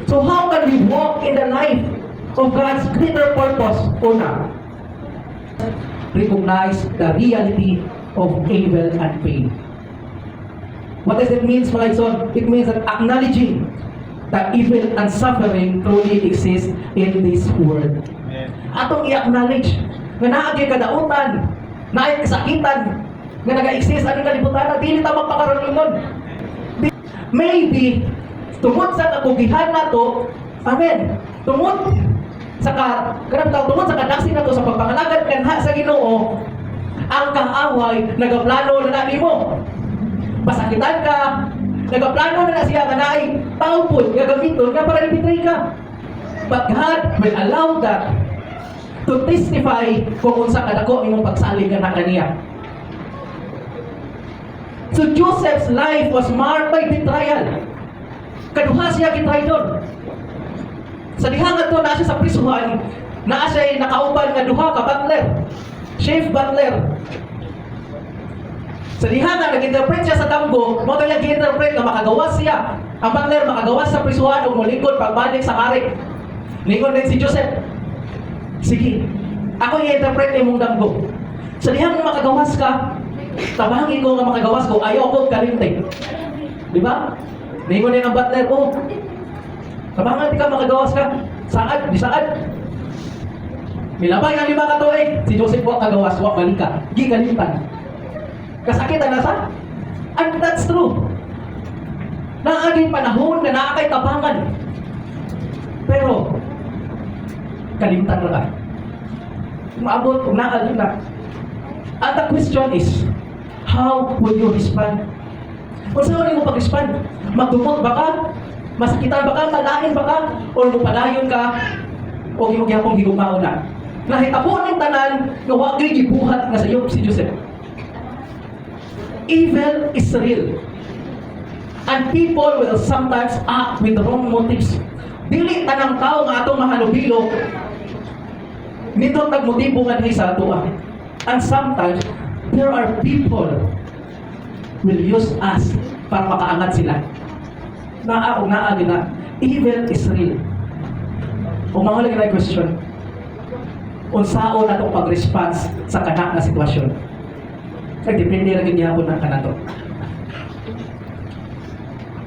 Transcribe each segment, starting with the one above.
So how can we walk in the life of God's greater purpose? Una, recognize the reality of evil and pain. What does it mean, mga son? It means that acknowledging that evil and suffering truly exist in this world. Atong i-acknowledge nga naagay kadautan, naay kasakitan, nga naga-exist ang kalibutan na dili ta magpakaroon ingon. Maybe tungod sa kakugihan nato, amen. Tungod sa tungod sa kadasin nato sa pagpangalagad kanha sa Ginoo, ang kaaway nagaplano na nimo. Pasakitan ka, nagaplano na siya nga naay taupod gagamiton nga para i-betray ka. But God will allow that to testify kung unsa kadako imong pagsalig ka na kaniya. So Joseph's life was marked by betrayal. Kaduha siya gitraidor. Sa dihang ato na siya sa prisuhan, naa siya nakauban nga duha ka butler, chief butler. Sa dihang nga nag-interpret siya sa damgo, mo tayo nag-interpret nga makagawas siya. Ang butler makagawas sa prisuhan ug molingkod pagbalik sa karik. Lingon din si Joseph. Sige, ako i-interpret imong damgo. Sa dihang nga makagawas ka, tabangin ko nga makagawas ko, ayaw ko kalimtay. Di ba? Ningon din ang butler, oh, tabangan di ka makagawas ka. Saad, di saad. Milabay ang 5 katuig, si Joseph wak kagawas, wak balik ka. Gi kalimtan. Kasakitan na sa? And that's true. Naaging panahon na naakay tabangan. Pero, kalimtan na ka. Maabot kung naaging na. And the question is, how will you respond? Kung saan mo pag-respond? Magdumot ba ka? Masakitan ba ka? Malain ba ka? O mupadayon ka? O gimugyapong higumaon na? Nahitabo ng tanan na wag yung gibuhat nga sa iyo si Joseph. Evil is real. And people will sometimes act with the wrong motives. Dili tanang tao nga atong mahalubilo nitong nagmotibo nga sa ato. And sometimes, there are people will use us para makaangat sila. Naagi na. Evil is real. Kung mahalaga na question, unsaon na itong pag-response sa kanak na sitwasyon. Depende na ganyapon ng kanato.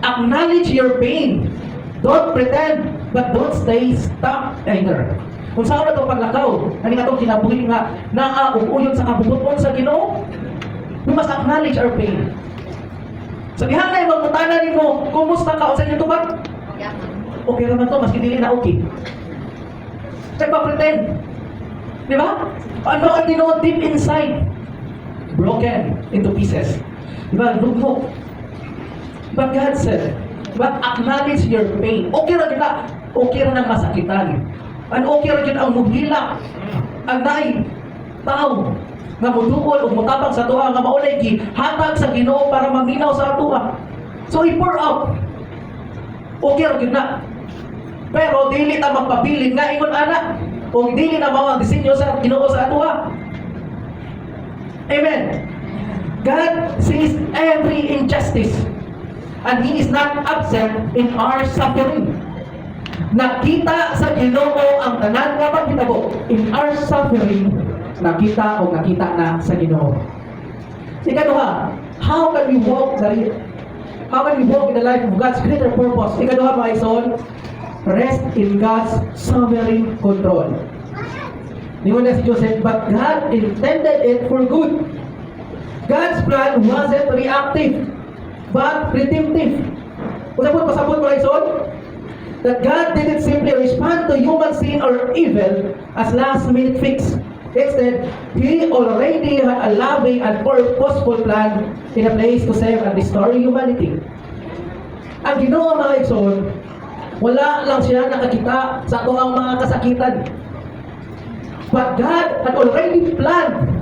Acknowledge your pain. Don't pretend, but don't stay stuck either. Kung saan na itong paglakaw, ano nga itong kinabuhi nga naauuyon sa kabubuton sa Ginoo, we must acknowledge our pain. Sa dihang na yung magmutanan mo, kumusta ka o sa inyo ito ba? Okay naman to, maski dili na okay. Nagpa-pretend. Di ba? Ano ang Ginoo deep inside? Broken into pieces. Di ba? Lugmok. But God said, but acknowledge your pain. Okay ra na. Okay ra ng masakitan. And okay ra yun ang muhila. Ang naay tao nga mudukol o mutabang sa tuwa nga maulay gi hatag sa Ginoo para maminaw sa tuwa. So i-pour out. Okay ra yun na. Pero dili ta magpabilin nga ingon ana o dili na mao ang disenyo sa Ginoo sa tuwa. Amen. God sees every injustice and He is not absent in our suffering. Nakita sa Ginoo ang tanan nga pagkitabo. In our suffering, nakita o nakita na sa Ginoo. Ikaduha, how can we walk in the life of God's greater purpose? Ikaduha, my son, rest in God's sovereign control. Niwan na si Joseph, but God intended it for good. God's plan wasn't reactive, but redemptive. Pasabot mo, my son, that God didn't simply respond to human sin or evil as last-minute fix. Instead, He already had a loving and purposeful plan in a place to save and restore humanity. Ang Ginoo, mga igsoon, wala lang siya nakakita sa atong mga kasakitan. But God had already planned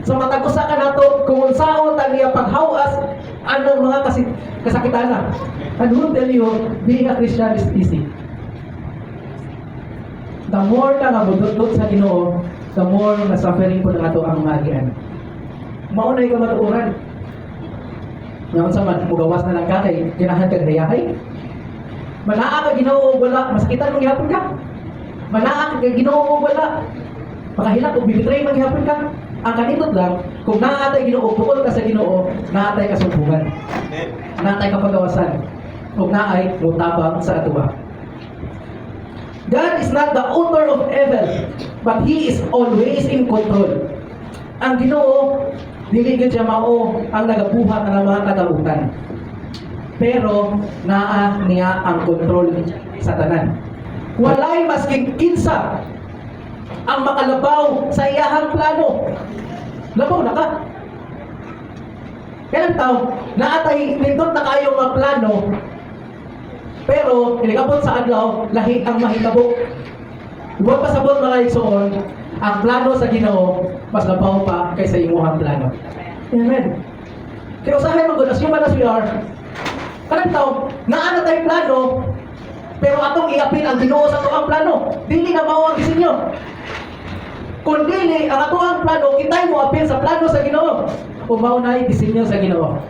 sa matag usa ka nato kung unsaon ta niya paghawas anong mga kasakitan na. And who tell you, being a Christian is easy. The more ka nga budot sa Ginoo, the more na suffering po na ato ang magian. Maunay ka matuuran. Ngayon sa man, mugawas na lang ka kay ginahan kag dayahay. Manaa ka Ginoo o wala, masakitan mong gihapon ka. Manaa ka Ginoo o wala, makahilak o bibitray mong gihapon ka. Ang kanitot lang, kung naatay Ginoo, tukol ka sa Ginoo, naatay kasumpungan. Naatay kapagawasan. Kung naay, mutabang sa atuwa. God is not the author of evil, but He is always in control. Ang Ginoo, dili gyud siya mao ang nagabuhat ng mga kadahutan. Pero naa niya ang kontrol sa tanan. Walay masking kinsa ang makalabaw sa iyahang plano. Labaw na ka. Kailan tao, naatay nindot na kayo mga plano, pero inikabot sa adlaw, lahi ang mahitabo. Huwag pasabot mga igsoon, ang plano sa Ginoo mas labaw pa kaysa imuhang plano. Amen. Kaya usahay mo as human as we are, kanang tao, naana tayo plano, pero atong iapin ang Ginoo sa tuang plano. Dili na mao ang disenyo. Kung dili, ang atuang plano, kitay mo apin sa plano sa Ginoo. Kung mao na disenyo sa Ginoo.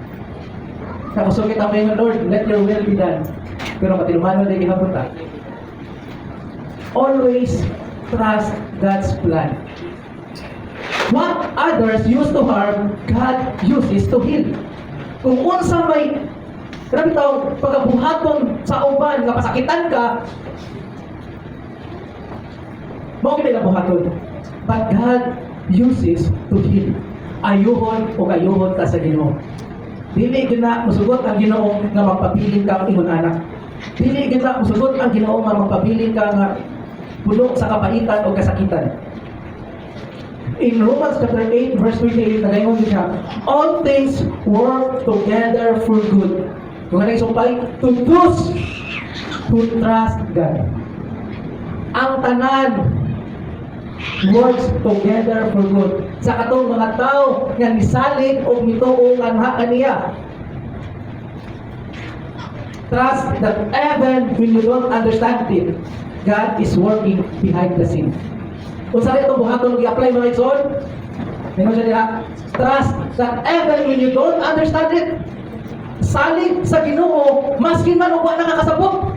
Nakusog kita mo yung Lord, let your will be done. Pero matinumano na gihapon ta. Always trust God's plan. What others use to harm, God uses to heal. Kung unsa may grabe tao, pagabuhaton sa uban, nga pasakitan ka, mao gid na buhaton. But God uses to heal. Ayuhon o kayuhon ka sa Ginoo. Dili gid na musugot ang Ginoo nga magpabilin ka ang imong anak. Dili gid na musugot ang Ginoo nga magpabilin ka nga pulo sa kapaitan o kasakitan. In Romans chapter 8 verse 28, nagaingon siya, all things work together for good. Kung ano yung sumpay, to those who trust God. Ang tanan works together for good. Sa katong mga tao nga nisalig o mituong anha kaniya. Trust that even when you don't understand it, God is working behind the scene. Kung saan itong buhaton i-apply mga igsoon, ano siya nila? Trust that even when you don't understand it, salig sa Ginoo, maskin man o ba nakakasabot.